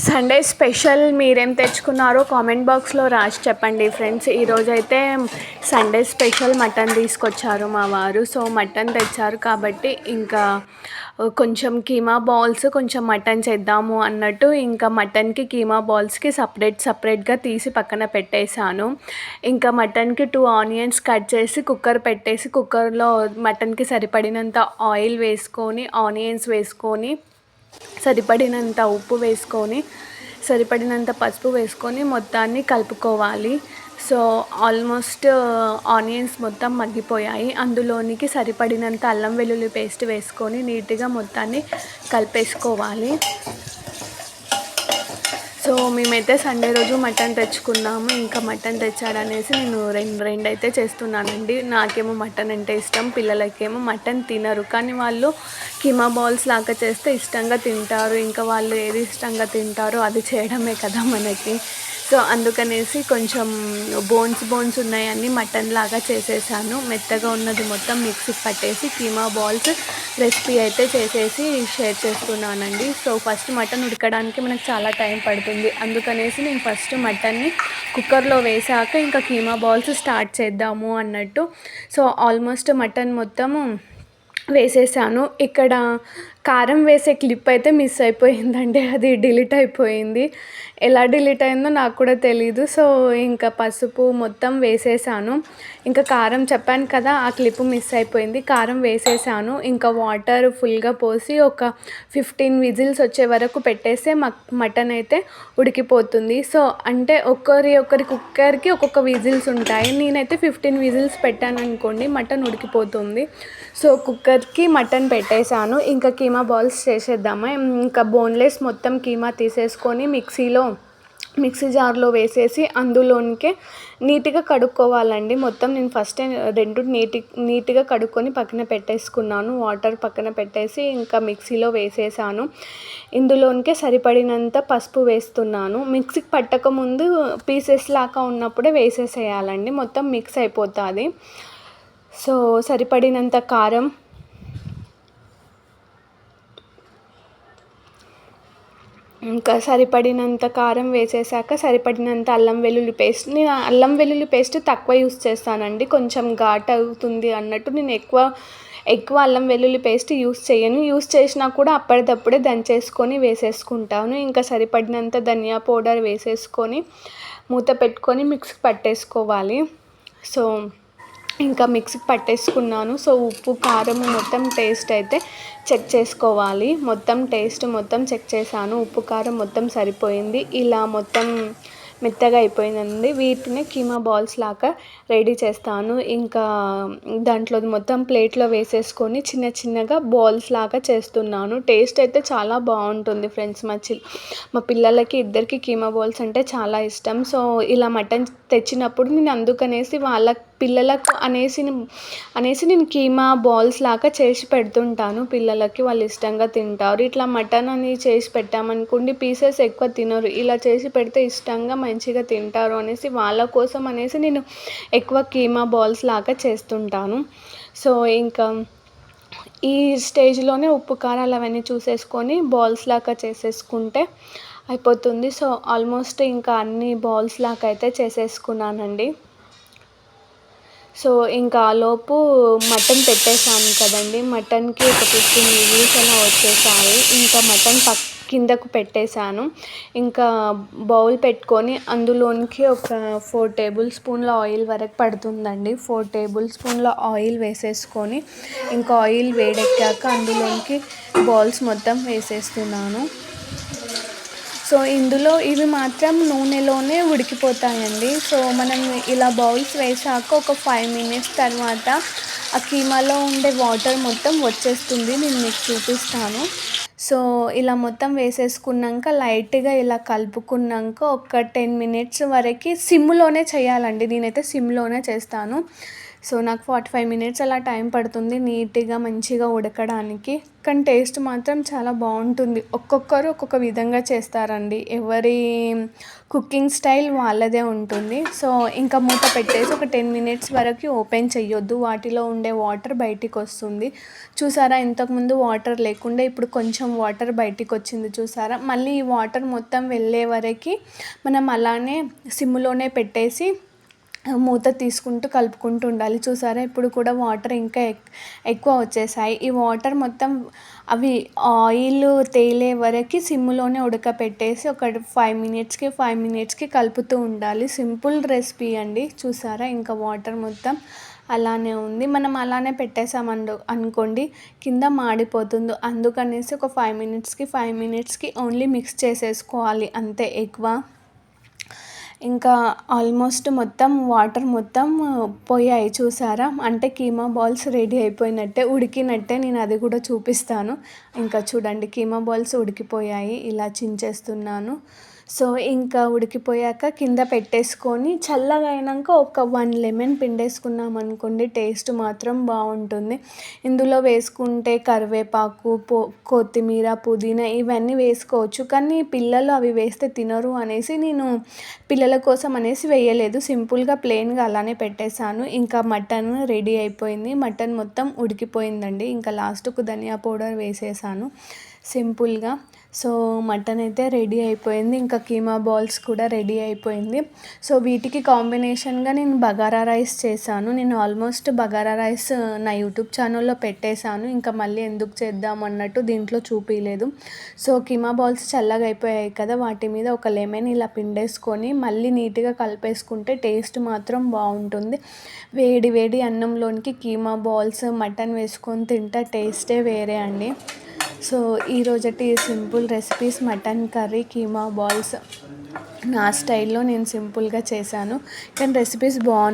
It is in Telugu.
సండే స్పెషల్ మీరేం తెచ్చుకున్నారో కామెంట్ బాక్స్లో రాసి చెప్పండి ఫ్రెండ్స్. ఈరోజైతే సండే స్పెషల్ మటన్ తీసుకొచ్చారు మా వారు. సో మటన్ తెచ్చారు కాబట్టి ఇంకా కొంచెం కీమా బాల్స్ కొంచెం మటన్ చేద్దాము అన్నట్టు ఇంకా మటన్కి కీమా బాల్స్కి సపరేట్గా తీసి పక్కన పెట్టేశాను. ఇంకా మటన్కి 2 ఆనియన్స్ కట్ చేసి కుక్కర్ పెట్టేసి కుక్కర్లో మటన్కి సరిపడినంత ఆయిల్ వేసుకొని ఆనియన్స్ వేసుకొని సరిపడినంత ఉప్పు వేసుకొని సరిపడినంత పసుపు వేసుకొని మొత్తాన్ని కలుపుకోవాలి. సో ఆల్మోస్ట్ ఆనియన్స్ మొత్తం మగ్గిపోయాయి. అందులోనికి సరిపడినంత అల్లం వెల్లుల్లి పేస్ట్ వేసుకొని నీట్గా మొత్తాన్ని కలిపేసుకోవాలి. సో మేమైతే సండే రోజు మటన్ తెచ్చుకున్నాము. ఇంకా మటన్ తెచ్చాడనేసి నేను రెండు అయితే చేస్తున్నానండి. నాకేమో మటన్ అంటే ఇష్టం, పిల్లలకేమో మటన్ తినరు, కానీ వాళ్ళు కీమా బాల్స్ లాగా చేస్తే ఇష్టంగా తింటారు. ఇంకా వాళ్ళు ఏది ఇష్టంగా తింటారో అది చేయడమే కదా మనకి. సో అందుకనేసి కొంచెం బోన్స్ ఉన్నాయన్నీ మటన్ లాగా చేసేసాను. మెత్తగా ఉన్నది మొత్తం మిక్సీకి పట్టేసి కీమా బాల్స్ రెసిపీ అయితే చేసేసి షేర్ చేస్తున్నానండి. సో ఫస్ట్ మటన్ ఉడకడానికి మనకు చాలా టైం పడుతుంది. అందుకనేసి నేను ఫస్ట్ మటన్ని కుక్కర్లో వేసాక ఇంకా కీమా బాల్స్ స్టార్ట్ చేద్దాము అన్నట్టు. సో ఆల్మోస్ట్ మటన్ మొత్తము వేసేసాను. ఇక్కడ కారం వేసే క్లిప్ అయితే మిస్ అయిపోయిందండి, అది డిలీట్ అయిపోయింది. ఎలా డిలీట్ అయిందో నాకు కూడా తెలీదు. సో ఇంకా పసుపు మొత్తం వేసేసాను. ఇంకా కారం చెప్పాను కదా, ఆ క్లిప్ మిస్ అయిపోయింది. కారం వేసేసాను. ఇంకా వాటర్ ఫుల్గా పోసి ఒక 15 విజిల్స్ వచ్చే వరకు పెట్టేస్తే మటన్ అయితే ఉడికిపోతుంది. సో అంటే ఒక్కరి కుక్కర్కి ఒక్కొక్క విజిల్స్ ఉంటాయి. నేనైతే 15 విజిల్స్ పెట్టాను అనుకోండి, మటన్ ఉడికిపోతుంది. సో కుక్కర్కి మటన్ పెట్టేశాను. ఇంకా కీమా బాల్స్ చేసేద్దామా. ఇంకా బోన్లెస్ మొత్తం కీమా తీసేసుకొని మిక్సీ జార్లో వేసేసి అందులోనికే నీట్గా కడుక్కోవాలండి. మొత్తం నేను ఫస్ట్ రెండు నీట్గా కడుక్కొని పక్కన పెట్టేసుకున్నాను. వాటర్ పక్కన పెట్టేసి ఇంకా మిక్సీలో వేసేసాను. ఇందులోనికే సరిపడినంత పసుపు వేస్తున్నాను. మిక్సీకి పట్టకముందు పీసెస్ లాగా ఉన్నప్పుడే వేసేసేయాలండి, మొత్తం మిక్స్ అయిపోతుంది. సో సరిపడినంత కారం, ఇంకా సరిపడినంత కారం వేసేసాక సరిపడినంత అల్లం వెల్లుల్లి పేస్ట్. నేను అల్లం వెల్లుల్లి పేస్ట్ తక్కువ యూస్ చేస్తానండి, కొంచెం ఘాటు అవుతుంది అన్నట్టు నేను ఎక్కువ అల్లం వెల్లుల్లి పేస్ట్ యూస్ చేయను. యూస్ చేసినా కూడా అప్పటిదప్పుడే దంచేసుకొని వేసేసుకుంటాను. ఇంకా సరిపడినంత ధనియా పౌడర్ వేసేసుకొని మూత పెట్టుకొని మిక్సీకి పట్టేసుకోవాలి. సో ఇంకా మిక్సీకి పట్టేసుకున్నాను. సో ఉప్పు కారం మొత్తం టేస్ట్ అయితే చెక్ చేసుకోవాలి. టేస్ట్ మొత్తం చెక్ చేశాను. ఉప్పు కారం మొత్తం సరిపోయింది. ఇలా మొత్తం మెత్తగా అయిపోయిందండి. వీటిని కీమా బాల్స్ లాగా రెడీ చేస్తాను. ఇంకా దాంట్లో మొత్తం ప్లేట్లో వేసేసుకొని చిన్నగా బాల్స్ లాగా చేస్తున్నాను. టేస్ట్ అయితే చాలా బాగుంటుంది ఫ్రెండ్స్. మా పిల్లలకి ఇద్దరికి కీమా బాల్స్ అంటే చాలా ఇష్టం. సో ఇలా మటన్ తెచ్చినప్పుడు నేను అందుకనేసి వాళ్ళ పిల్లలకు అనేసి నేను కీమా బాల్స్ లాగా చేసి పెడుతుంటాను. పిల్లలకి వాళ్ళు ఇష్టంగా తింటారు. ఇట్లా మటన్ అని చేసి పెట్టామనుకోండి, పీసెస్ ఎక్కువ తినరు. ఇలా చేసి పెడితే ఇష్టంగా మంచిగా తింటారు అనేసి వాళ్ళ కోసం అనేసి నేను ఎక్కువ కీమా బాల్స్ లాగా చేస్తుంటాను. సో ఇంకా ఈ స్టేజ్లోనే ఉప్పు కారాలు అవన్నీ చూసేసుకొని బాల్స్ లాగా చేసేసుకుంటే అయిపోతుంది. సో ఆల్మోస్ట్ ఇంకా అన్ని బాల్స్ లాగా అయితే చేసేసుకున్నానండి. సో ఇంకా ఆలోపు మటన్ పెట్టేసాను కదండి, మటన్కి ఒక 15 విజిల్స్ అలా వచ్చేసాయి. ఇంకా మటన్ కిందకు పెట్టేశాను. ఇంకా బౌల్ పెట్టుకొని అందులోనికి ఒక 4 టేబుల్ స్పూన్ల ఆయిల్ వరకు పడుతుందండి. 4 టేబుల్ స్పూన్ల ఆయిల్ వేసేసుకొని ఇంకా ఆయిల్ వేడెక్కాక అందులోనికి బాల్స్ మొత్తం వేసేస్తున్నాను. సో ఇందులో ఇవి మాత్రం నూనెలోనే ఉడికిపోతాయండి. సో మనం ఇలా బౌల్స్ వేసాక ఒక 5 మినిట్స్ తర్వాత ఆ కీమాలో ఉండే వాటర్ మొత్తం వచ్చేస్తుంది. నేను మీకు చూపిస్తాను. సో ఇలా మొత్తం వేసేసుకున్నాక లైట్గా ఇలా కలుపుకున్నాక ఒక 10 మినిట్స్ వరకు సిమ్లోనే చేయాలండి. నేనైతే సిమ్లోనే చేస్తాను. సో నాకు 45 మినిట్స్ అలా టైం పడుతుంది నీట్గా మంచిగా ఉడకడానికి. కానీ టేస్ట్ మాత్రం చాలా బాగుంటుంది. ఒక్కొక్కరు ఒక్కొక్క విధంగా చేస్తారండి, ఎవరి కుకింగ్ స్టైల్ వాళ్ళదే ఉంటుంది. సో ఇంకా మూత పెట్టేసి ఒక 10 మినిట్స్ వరకు ఓపెన్ చేయొద్దు, వాటిలో ఉండే వాటర్ బయటికి వస్తుంది. చూసారా, ఇంతకుముందు వాటర్ లేకుండా ఇప్పుడు కొంచెం వాటర్ బయటికి వచ్చింది చూసారా. మళ్ళీ ఈ వాటర్ మొత్తం వెళ్ళే వరకు మనం అలానే సిమ్లోనే పెట్టేసి మూత తీసుకుంటూ కలుపుకుంటూ ఉండాలి. చూసారా, ఇప్పుడు కూడా వాటర్ ఇంకా ఎక్కువ వచ్చేసాయి. ఈ వాటర్ మొత్తం అవి ఆయిల్ తేలే వరకు సిమ్లోనే ఉడకపెట్టేసి ఒక 5 మినిట్స్కి కలుపుతూ ఉండాలి. సింపుల్ రెసిపీ అండి. చూసారా, ఇంకా వాటర్ మొత్తం అలానే ఉంది. మనం అలానే అనుకోండి కింద మాడిపోతుంది. అందుకనేసి ఒక 5 మినిట్స్కి ఓన్లీ మిక్స్ చేసేసుకోవాలి అంతే. ఎక్కువ ఇంకా ఆల్మోస్ట్ మొత్తం వాటర్ మొత్తం పోయాయి చూసారా. అంటే కీమా బాల్స్ రెడీ అయిపోయినట్టే, ఉడికినట్టే. నేను అది కూడా చూపిస్తాను. ఇంకా చూడండి, కీమా బాల్స్ ఉడికిపోయాయి. ఇలా చించేస్తున్నాను. సో ఇంకా ఉడికిపోయాక కింద పెట్టేసుకొని చల్లగా అయినాక ఒక 1 లెమన్ పిండేసుకున్నాం అనుకోండి, టేస్ట్ మాత్రం బాగుంటుంది. ఇందులో వేసుకుంటే కరివేపాకు, కొత్తిమీర, పుదీనా ఇవన్నీ వేసుకోవచ్చు. కానీ పిల్లలు అవి వేస్తే తినరు అనేసి నేను పిల్లల కోసం అనేసి వేయలేదు. సింపుల్గా ప్లెయిన్గా అలానే పెట్టేశాను. ఇంకా మటన్ రెడీ అయిపోయింది. మటన్ మొత్తం ఉడికిపోయిందండి. ఇంకా లాస్ట్కు ధనియా పౌడర్ వేసేసాను సింపుల్గా. సో మటన్ అయితే రెడీ అయిపోయింది. ఇంకా కీమా బాల్స్ కూడా రెడీ అయిపోయింది. సో వీటికి కాంబినేషన్గా నేను బగారా రైస్ చేశాను. నేను ఆల్మోస్ట్ బగారా రైస్ నా యూట్యూబ్ ఛానల్లో పెట్టేశాను. ఇంకా మళ్ళీ ఎందుకు చేద్దాం అన్నట్టు దీంట్లో చూపించలేదు. సో కీమా బాల్స్ చల్లగా అయిపోయాయి కదా, వాటి మీద ఒక లెమన్ ఇలా పిండేసుకొని మళ్ళీ నీట్గా కలిపేసుకుంటే టేస్ట్ మాత్రం బాగుంటుంది. వేడి వేడి అన్నంలోనికి కీమా బాల్స్ మటన్ వేసుకొని తింటే టేస్టే వేరే అండి. సో ఈరోజటి simple recipes mutton curry, keema balls నా స్టైల్లో నేను సింపుల్గా చేశాను. కానీ రెసిపీస్ బాగున్నాయి.